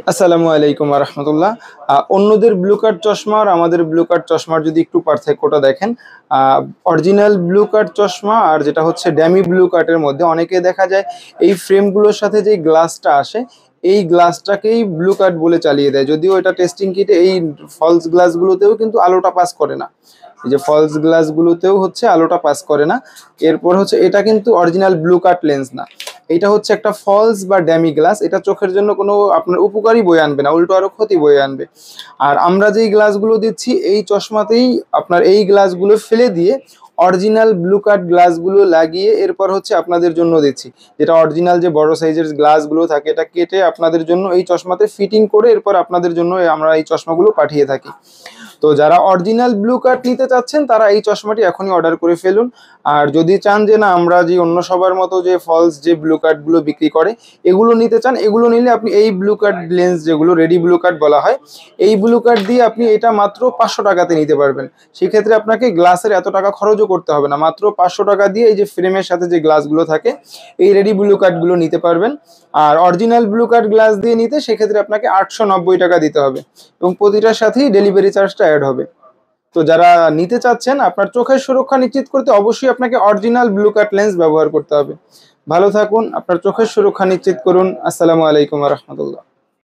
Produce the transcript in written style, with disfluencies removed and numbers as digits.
আসসালামু আলাইকুম রহমতুল্লাহ। অন্যদের ব্লু কার্ড চশমা আর আমাদের ব্লু কার্ড চশমার যদি একটু পার্থক্যটা দেখেন, অরিজিনাল ব্লু কার্ড চশমা আর যেটা হচ্ছে ড্যামি ব্লু কার্ডের মধ্যে অনেকে দেখা যায় এই ফ্রেমগুলোর সাথে যে গ্লাসটা আসে এই গ্লাসটাকেই ব্লু কার্ড বলে চালিয়ে দেয়, যদিও এটা টেস্টিং কিটে এই ফলস গ্লাসগুলোতেও কিন্তু আলোটা পাস করে না। এই যে ফলস গ্লাসগুলোতেও হচ্ছে আলোটা পাস করে না। এরপর হচ্ছে এটা কিন্তু অরিজিনাল ব্লু কার্ড লেন্স না, এটা হচ্ছে একটা ফলস বা ড্যামি গ্লাস। এটা চোখের জন্য কোনো আপনার উপকারী বয়ে আনবে না, উল্টো আরো ক্ষতি বয়ে আনবে। আর আমরা যেই গ্লাসগুলো দিচ্ছি এই চশমাতেই আপনার এই গ্লাসগুলো ফেলে দিয়ে অরিজিনাল ব্লু কার্ড গ্লাসগুলো লাগিয়ে এরপর হচ্ছে আপনাদের জন্য দিচ্ছি, যেটা অরিজিনাল যে বড় সাইজের গ্লাসগুলো থাকে এটা কেটে আপনাদের জন্য এই চশমাতে ফিটিং করে এরপর আপনাদের জন্য আমরা এই চশমাগুলো পাঠিয়ে থাকি। তো যারা অরিজিনাল ব্লু কার্ড নিতে চাচ্ছেন তারা এই চশমাটি এখনই অর্ডার করে ফেলুন। আর যদি চান যে না আমরা যে অন্য সবার মতো যে ফলস যে ব্লু কার্ডগুলো বিক্রি করে এগুলো নিতে চান, এগুলো নিলে আপনি এই ব্লু কার্ড লেন্স যেগুলো রেডি ব্লু কার্ড বলা হয়, এই ব্লু কার্ড দিয়ে আপনি এটা মাত্র 500 টাকাতে নিতে পারবেন। সেক্ষেত্রে আপনাকে গ্লাসের এত টাকা খরচও করতে হবে না, মাত্র 500 টাকা দিয়ে এই যে ফ্রেমের সাথে যে গ্লাসগুলো থাকে এই রেডি ব্লু কার্ডগুলো নিতে পারবেন। আর অরিজিনাল ব্লু কার্ড গ্লাস দিয়ে নিতে সেক্ষেত্রে আপনাকে 890 টাকা দিতে হবে এবং প্রতিটার সাথেই ডেলিভারি চার্জটা অ্যাড হবে। তো যারা নিতে চাচ্ছেন আপনার চোখের সুরক্ষা নিশ্চিত করতে অবশ্যই আপনাকে অরিজিনাল ব্লু কাট লেন্স ব্যবহার করতে হবে। ভালো থাকুন, আপনার চোখের সুরক্ষা নিশ্চিত করুন। আসসালামু আলাইকুম রহমতুল্লাহ।